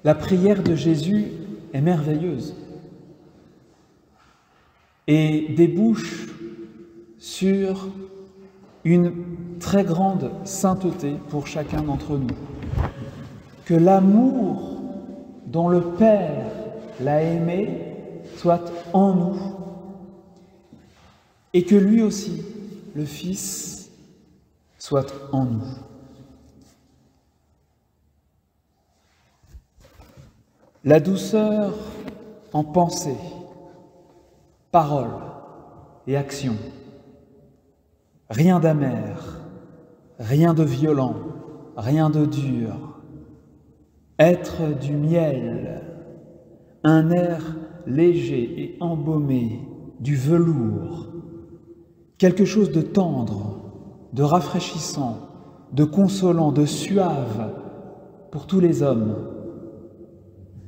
La prière de Jésus est merveilleuse et débouche sur une très grande sainteté pour chacun d'entre nous. Que l'amour dont le Père l'a aimé soit en nous et que lui aussi, le Fils, soit en nous. La douceur en pensée, parole et action. Rien d'amer, rien de violent, rien de dur. Être du miel, un air léger et embaumé, du velours, quelque chose de tendre, de rafraîchissant, de consolant, de suave pour tous les hommes.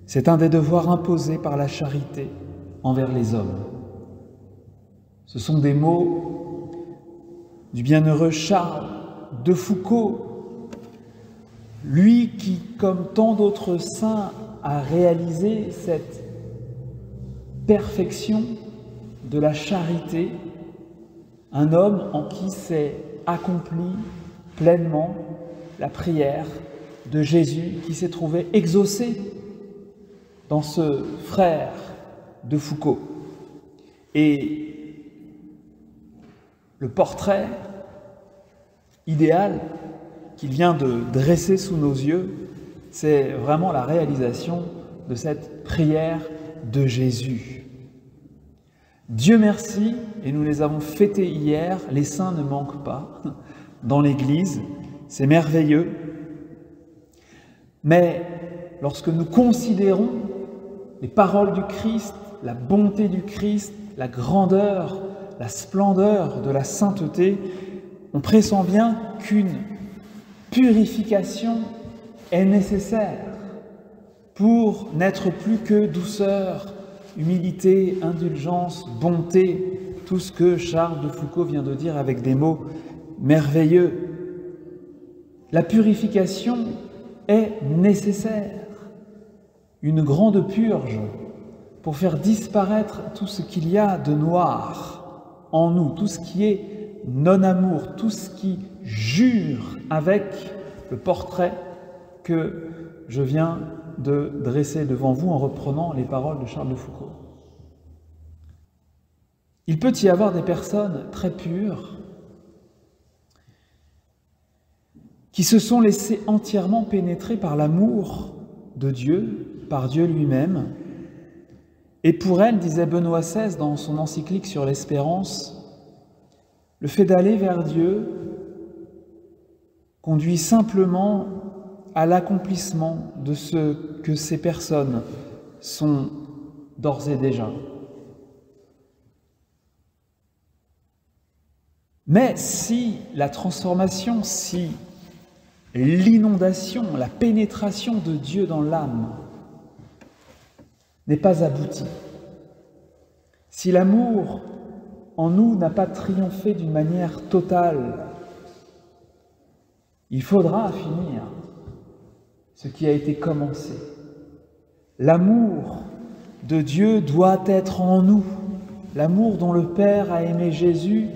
C'est un des devoirs imposés par la charité envers les hommes. Ce sont des mots du bienheureux Charles de Foucault, lui qui, comme tant d'autres saints, a réalisé cette perfection de la charité, un homme en qui s'est accompli pleinement la prière de Jésus qui s'est trouvé exaucé dans ce frère de Foucault. Et le portrait idéal qu'il vient de dresser sous nos yeux, c'est vraiment la réalisation de cette prière de Jésus. Dieu merci, et nous les avons fêtés hier, les saints ne manquent pas dans l'Église, c'est merveilleux. Mais lorsque nous considérons les paroles du Christ, la bonté du Christ, la grandeur, la splendeur de la sainteté, on pressent bien qu'une purification est nécessaire pour n'être plus que douceur, humilité, indulgence, bonté, tout ce que Charles de Foucault vient de dire avec des mots merveilleux. La purification est nécessaire, une grande purge pour faire disparaître tout ce qu'il y a de noir en nous, tout ce qui est non-amour, tout ce qui jure avec le portrait que je viens de dresser devant vous en reprenant les paroles de Charles de Foucault. Il peut y avoir des personnes très pures qui se sont laissées entièrement pénétrer par l'amour de Dieu, par Dieu lui-même. Et pour elles, disait Benoît XVI dans son encyclique sur l'espérance, le fait d'aller vers Dieu conduit simplement à l'accomplissement de ce que ces personnes sont d'ores et déjà. Mais si la transformation, si l'inondation, la pénétration de Dieu dans l'âme n'est pas aboutie, si l'amour en nous n'a pas triomphé d'une manière totale, il faudra finir ce qui a été commencé. L'amour de Dieu doit être en nous. L'amour dont le Père a aimé Jésus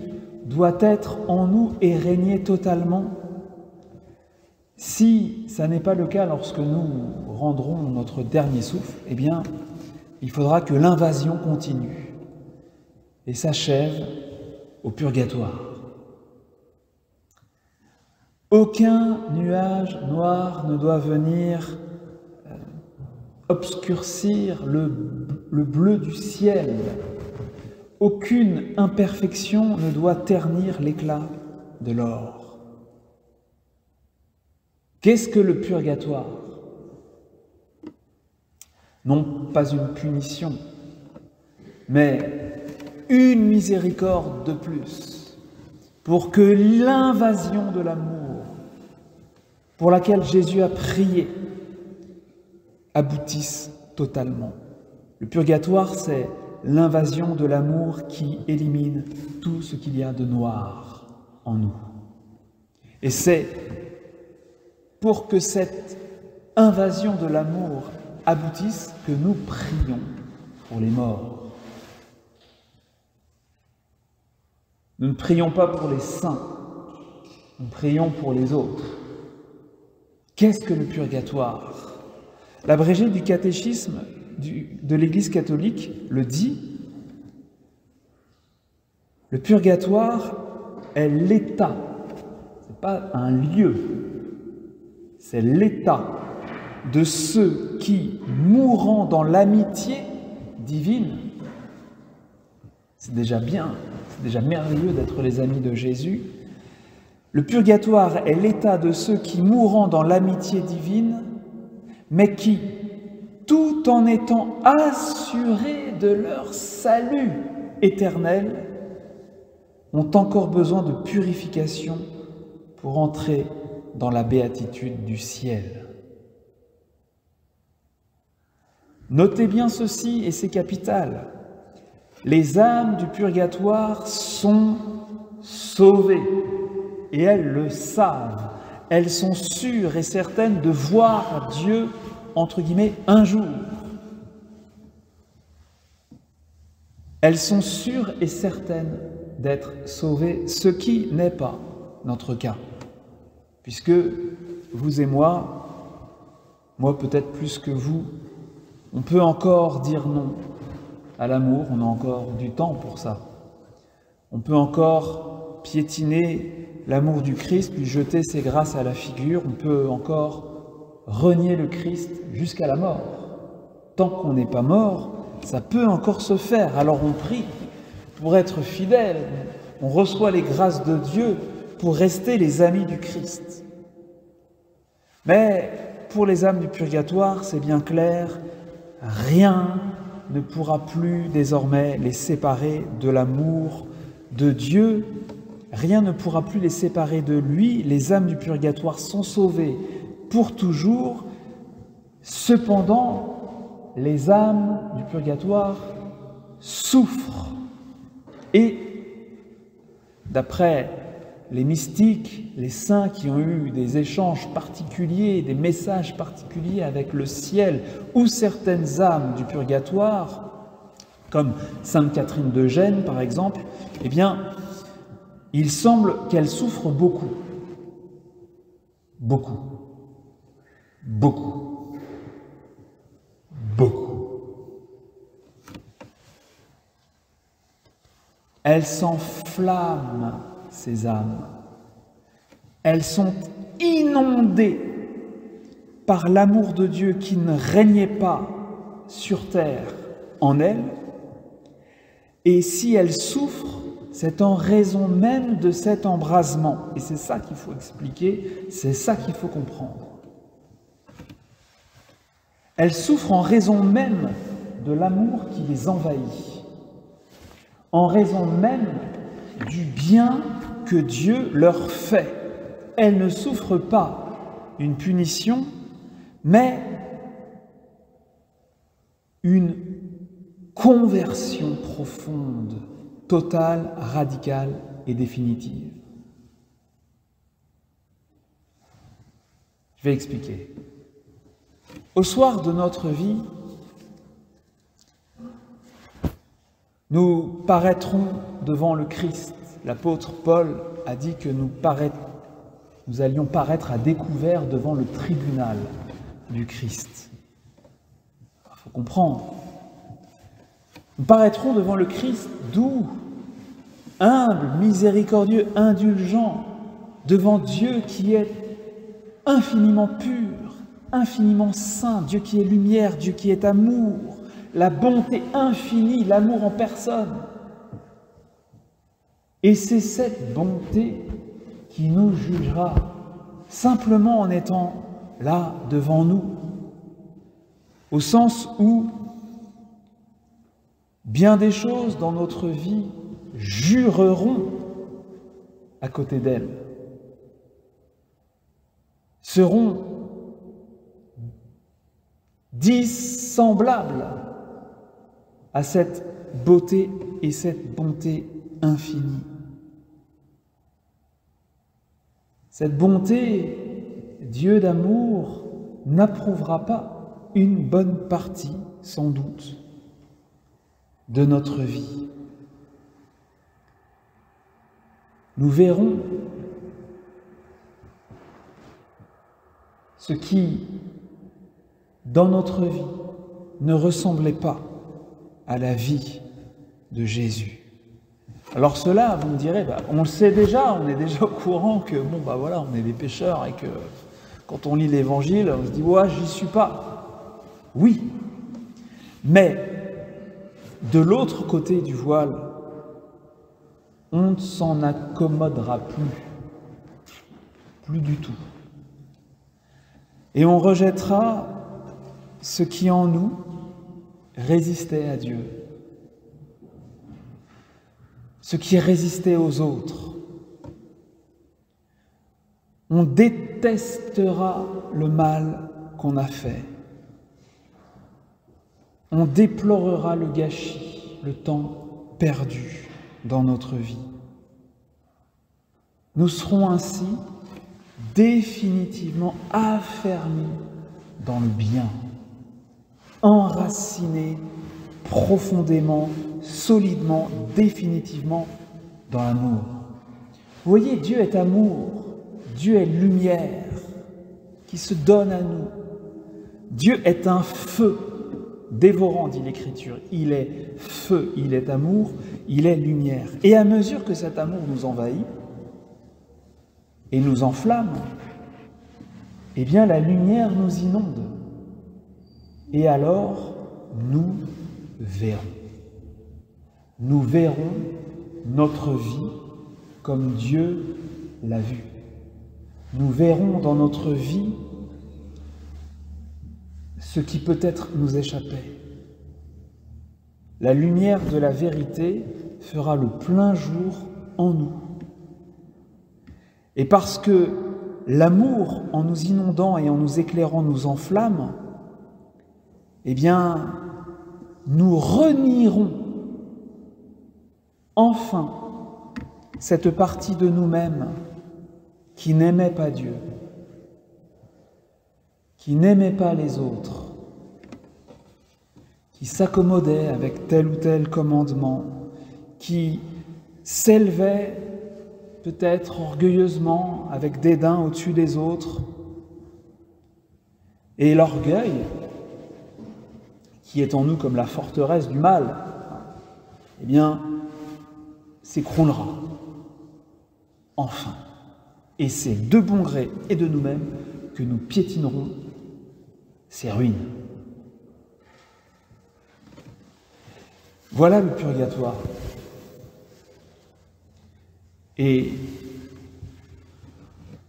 doit être en nous et régner totalement. Si ça n'est pas le cas lorsque nous rendrons notre dernier souffle, eh bien, il faudra que l'invasion continue et s'achève au purgatoire. Aucun nuage noir ne doit venir obscurcir le bleu du ciel. Aucune imperfection ne doit ternir l'éclat de l'or. Qu'est-ce que le purgatoire? Non pas une punition, mais une miséricorde de plus pour que l'invasion de l'amour pour laquelle Jésus a prié aboutisse totalement. Le purgatoire, c'est l'invasion de l'amour qui élimine tout ce qu'il y a de noir en nous. Et c'est pour que cette invasion de l'amour aboutisse que nous prions pour les morts. Nous ne prions pas pour les saints, nous prions pour les autres. Qu'est-ce que le purgatoire? L'abrégé du catéchisme de l'Église catholique le dit. Le purgatoire est l'état, ce n'est pas un lieu, c'est l'état de ceux qui, mourant dans l'amitié divine, c'est déjà bien, c'est déjà merveilleux d'être les amis de Jésus. Le purgatoire est l'état de ceux qui, mourant dans l'amitié divine, mais qui, tout en étant assurés de leur salut éternel, ont encore besoin de purification pour entrer dans la béatitude du ciel. Notez bien ceci, et c'est capital. Les âmes du purgatoire sont sauvées, et elles le savent. Elles sont sûres et certaines de voir Dieu, entre guillemets, un jour. Elles sont sûres et certaines d'être sauvées, ce qui n'est pas notre cas. Puisque vous et moi peut-être plus que vous, on peut encore dire non à l'amour, on a encore du temps pour ça. On peut encore piétiner l'amour du Christ, lui jeter ses grâces à la figure, on peut encore renier le Christ jusqu'à la mort. Tant qu'on n'est pas mort, ça peut encore se faire. Alors on prie pour être fidèle, on reçoit les grâces de Dieu pour rester les amis du Christ. Mais pour les âmes du purgatoire, c'est bien clair, rien ne pourra plus désormais les séparer de l'amour de Dieu, rien ne pourra plus les séparer de lui. Les âmes du purgatoire sont sauvées pour toujours. Cependant, les âmes du purgatoire souffrent. Et d'après les mystiques, les saints qui ont eu des échanges particuliers, des messages particuliers avec le ciel, ou certaines âmes du purgatoire, comme Sainte Catherine de Gênes par exemple, eh bien, il semble qu'elles souffrent beaucoup. Beaucoup. Beaucoup. Beaucoup. Elles s'enflamment, ces âmes. Elles sont inondées par l'amour de Dieu qui ne régnait pas sur terre en elles. Et si elles souffrent, c'est en raison même de cet embrasement. Et c'est ça qu'il faut expliquer, c'est ça qu'il faut comprendre. Elles souffrent en raison même de l'amour qui les envahit, en raison même du bien que Dieu leur fait. Elles ne souffrent pas une punition, mais une conversion profonde, totale, radicale et définitive. Je vais expliquer. Au soir de notre vie, nous paraîtrons devant le Christ. L'apôtre Paul a dit que nous allions paraître à découvert devant le tribunal du Christ. Il faut comprendre. Nous paraîtrons devant le Christ doux, humble, miséricordieux, indulgent, devant Dieu qui est infiniment pur, infiniment saint, Dieu qui est lumière, Dieu qui est amour, la bonté infinie, l'amour en personne. Et c'est cette bonté qui nous jugera simplement en étant là devant nous, au sens où bien des choses dans notre vie jureront à côté d'elle, seront dissemblables à cette beauté et cette bonté infinie. Cette bonté, Dieu d'amour, n'approuvera pas une bonne partie, sans doute, de notre vie. Nous verrons ce qui, dans notre vie, ne ressemblait pas à la vie de Jésus. Alors cela, vous me direz, on le sait déjà, on est déjà au courant que, voilà, on est des pécheurs et que quand on lit l'Évangile, on se dit, ouais, j'y suis pas. Oui, mais de l'autre côté du voile, on ne s'en accommodera plus du tout. Et on rejettera ce qui en nous résistait à Dieu, ce qui résistait aux autres. On détestera le mal qu'on a fait. On déplorera le gâchis, le temps perdu dans notre vie. Nous serons ainsi définitivement affermis dans le bien, enracinés profondément, solidement, définitivement dans l'amour. Vous voyez, Dieu est amour, Dieu est lumière qui se donne à nous. Dieu est un feu dévorant, dit l'Écriture. Il est feu, il est amour, il est lumière. Et à mesure que cet amour nous envahit et nous enflamme, eh bien la lumière nous inonde. Et alors, nous verrons. Nous verrons notre vie comme Dieu l'a vue. Nous verrons dans notre vie ce qui peut-être nous échappait. La lumière de la vérité fera le plein jour en nous. Et parce que l'amour, en nous inondant et en nous éclairant, nous enflamme, eh bien, nous renierons enfin cette partie de nous-mêmes qui n'aimait pas Dieu, qui n'aimait pas les autres, qui s'accommodait avec tel ou tel commandement, qui s'élevait peut-être orgueilleusement avec dédain au-dessus des autres. Et l'orgueil, qui est en nous comme la forteresse du mal, eh bien, s'écroulera. Enfin. Et c'est de bon gré et de nous-mêmes que nous piétinerons ces ruines. Voilà le purgatoire. Et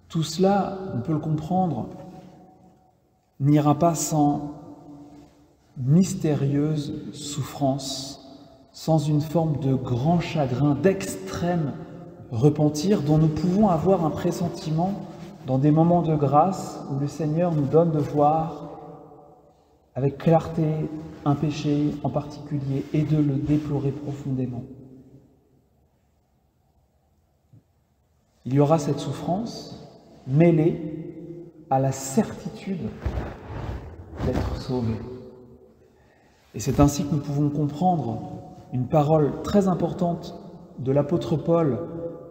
tout cela, on peut le comprendre, n'ira pas sans mystérieuse souffrance, sans une forme de grand chagrin, d'extrême repentir dont nous pouvons avoir un pressentiment dans des moments de grâce où le Seigneur nous donne de voir avec clarté un péché en particulier et de le déplorer profondément. Il y aura cette souffrance mêlée à la certitude d'être sauvé. Et c'est ainsi que nous pouvons comprendre une parole très importante de l'apôtre Paul,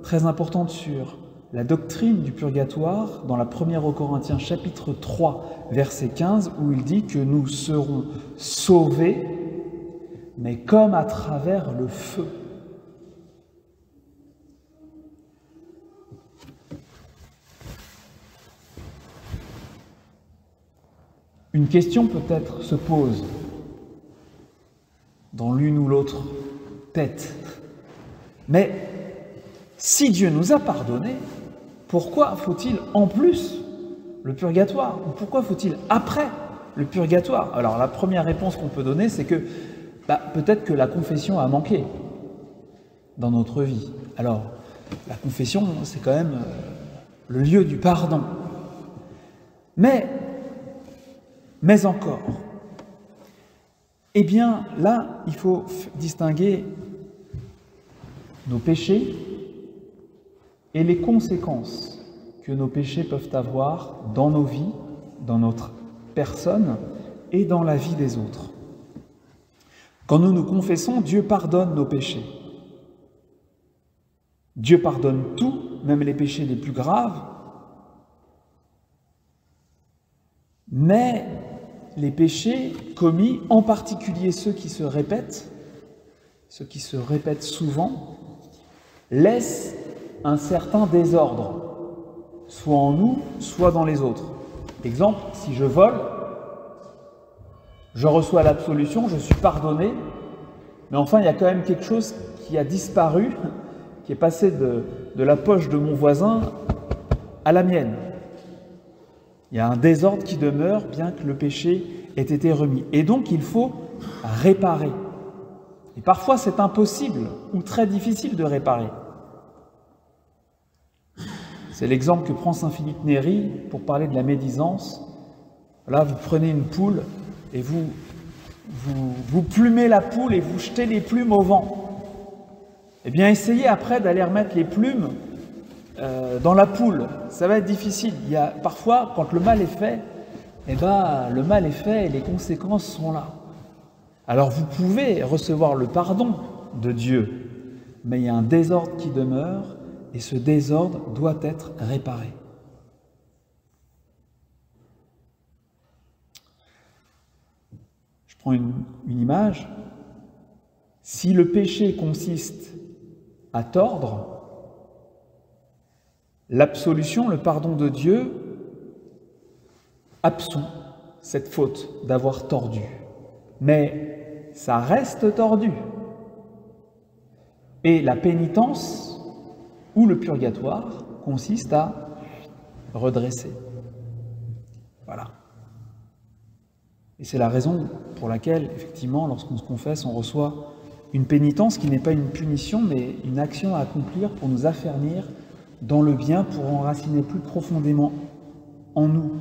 très importante sur la doctrine du purgatoire, dans la première aux Corinthiens, chapitre 3, verset 15, où il dit que nous serons sauvés, mais comme à travers le feu. Une question peut-être se pose dans l'une ou l'autre tête. Mais si Dieu nous a pardonné, pourquoi faut-il en plus le purgatoire? Ou pourquoi faut-il après le purgatoire? Alors la première réponse qu'on peut donner, c'est que peut-être que la confession a manqué dans notre vie. Alors la confession, c'est quand même le lieu du pardon. Mais encore, eh bien là, il faut distinguer nos péchés et les conséquences que nos péchés peuvent avoir dans nos vies, dans notre personne et dans la vie des autres. Quand nous nous confessons, Dieu pardonne nos péchés. Dieu pardonne tout, même les péchés les plus graves, mais les péchés commis, en particulier ceux qui se répètent souvent, laissent un certain désordre, soit en nous, soit dans les autres. Exemple, si je vole, je reçois l'absolution, je suis pardonné, mais enfin il y a quand même quelque chose qui a disparu, qui est passé de la poche de mon voisin à la mienne. Il y a un désordre qui demeure, bien que le péché ait été remis. Et donc il faut réparer. Et parfois c'est impossible ou très difficile de réparer. C'est l'exemple que prend saint Philippe Néri pour parler de la médisance. Là, vous prenez une poule et vous plumez la poule et vous jetez les plumes au vent. Eh bien, essayez après d'aller remettre les plumes dans la poule. Ça va être difficile. Il y a parfois, quand le mal est fait, le mal est fait et les conséquences sont là. Alors, vous pouvez recevoir le pardon de Dieu, mais il y a un désordre qui demeure et ce désordre doit être réparé. Je prends une image. Si le péché consiste à tordre, l'absolution, le pardon de Dieu, absout cette faute d'avoir tordu. Mais ça reste tordu. Et la pénitence ou le purgatoire consiste à redresser. Voilà. Et c'est la raison pour laquelle, effectivement, lorsqu'on se confesse, on reçoit une pénitence qui n'est pas une punition, mais une action à accomplir pour nous affermir dans le bien, pour enraciner plus profondément en nous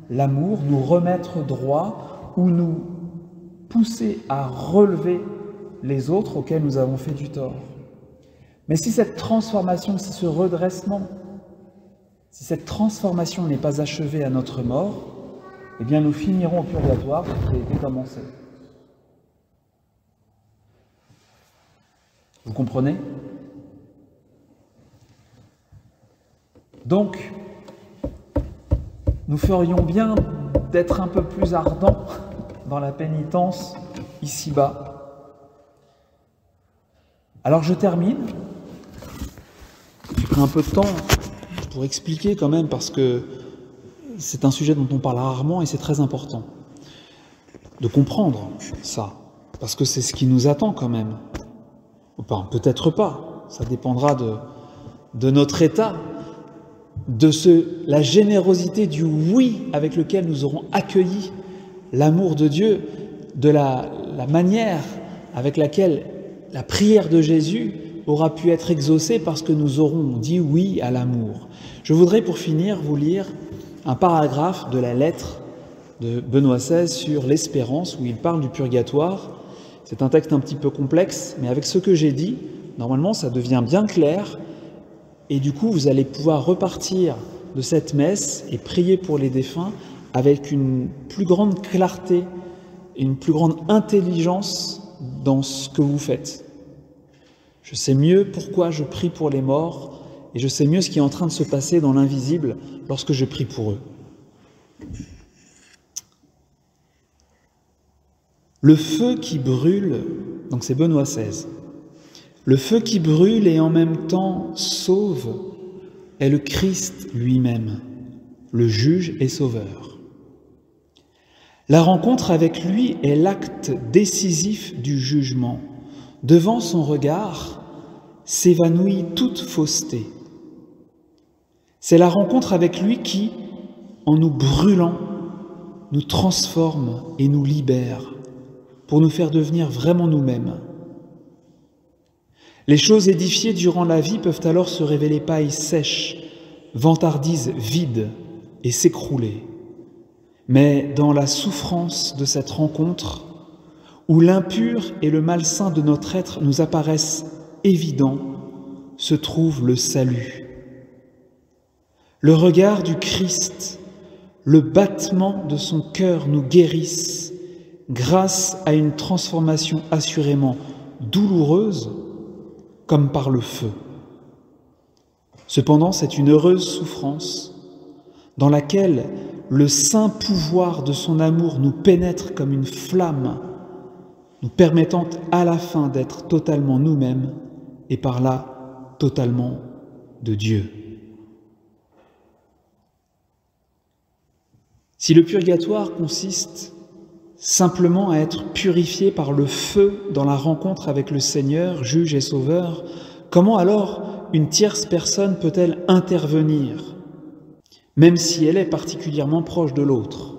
l'amour, nous remettre droit ou nous pousser à relever les autres auxquels nous avons fait du tort. Mais si cette transformation, si ce redressement, si cette transformation n'est pas achevée à notre mort, eh bien nous finirons au purgatoire qui a été commencé. Vous comprenez? Donc, nous ferions bien d'être un peu plus ardents dans la pénitence ici-bas. Alors je termine. J'ai pris un peu de temps pour expliquer quand même, parce que c'est un sujet dont on parle rarement et c'est très important de comprendre ça, parce que c'est ce qui nous attend quand même. Enfin, peut-être pas, ça dépendra de notre état, de la générosité du oui avec lequel nous aurons accueilli l'amour de Dieu, de la manière avec laquelle la prière de Jésus aura pu être exaucée parce que nous aurons dit oui à l'amour. Je voudrais pour finir vous lire un paragraphe de la lettre de Benoît XVI sur l'espérance où il parle du purgatoire. C'est un texte un petit peu complexe, mais avec ce que j'ai dit, normalement ça devient bien clair et du coup vous allez pouvoir repartir de cette messe et prier pour les défunts avec une plus grande clarté et une plus grande intelligence dans ce que vous faites. Je sais mieux pourquoi je prie pour les morts et je sais mieux ce qui est en train de se passer dans l'invisible lorsque je prie pour eux. Le feu qui brûle, donc c'est Benoît XVI, le feu qui brûle et en même temps sauve est le Christ lui-même, le juge et sauveur. La rencontre avec lui est l'acte décisif du jugement. Devant son regard s'évanouit toute fausseté. C'est la rencontre avec lui qui, en nous brûlant, nous transforme et nous libère pour nous faire devenir vraiment nous-mêmes. Les choses édifiées durant la vie peuvent alors se révéler paille sèche, vantardise vide et s'écrouler. Mais dans la souffrance de cette rencontre, où l'impur et le malsain de notre être nous apparaissent évidents, se trouve le salut. Le regard du Christ, le battement de son cœur nous guérissent grâce à une transformation assurément douloureuse, comme par le feu. Cependant, c'est une heureuse souffrance dans laquelle le saint pouvoir de son amour nous pénètre comme une flamme, nous permettant à la fin d'être totalement nous-mêmes et par là totalement de Dieu. Si le purgatoire consiste simplement à être purifié par le feu dans la rencontre avec le Seigneur, juge et sauveur, comment alors une tierce personne peut-elle intervenir, même si elle est particulièrement proche de l'autre?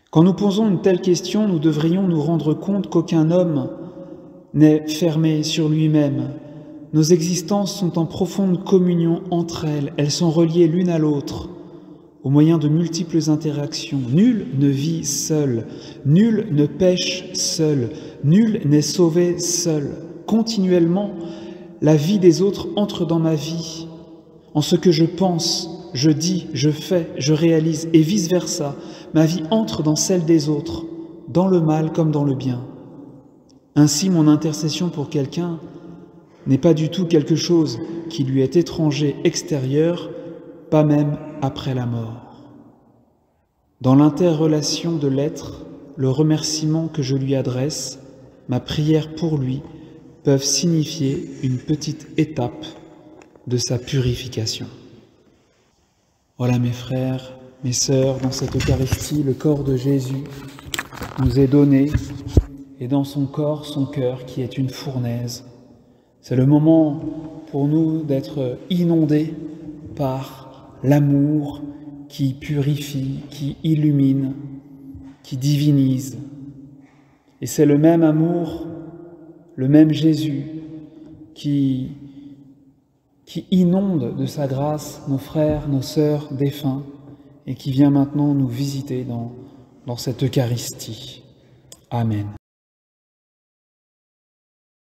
Quand nous posons une telle question, nous devrions nous rendre compte qu'aucun homme n'est fermé sur lui-même. Nos existences sont en profonde communion entre elles, elles sont reliées l'une à l'autre au moyen de multiples interactions. Nul ne vit seul, nul ne pêche seul, nul n'est sauvé seul. Continuellement, la vie des autres entre dans ma vie, en ce que je pense, je dis, je fais, je réalise, et vice-versa. Ma vie entre dans celle des autres, dans le mal comme dans le bien. Ainsi, mon intercession pour quelqu'un n'est pas du tout quelque chose qui lui est étranger, extérieur, pas même après la mort. Dans l'interrelation de l'être, le remerciement que je lui adresse, ma prière pour lui, peuvent signifier une petite étape de sa purification. Voilà mes frères, mes sœurs, dans cette Eucharistie, le corps de Jésus nous est donné, et dans son corps, son cœur qui est une fournaise. C'est le moment pour nous d'être inondés par l'amour qui purifie, qui illumine, qui divinise. Et c'est le même amour, le même Jésus qui inonde de sa grâce nos frères, nos sœurs défunts et qui vient maintenant nous visiter dans cette Eucharistie. Amen.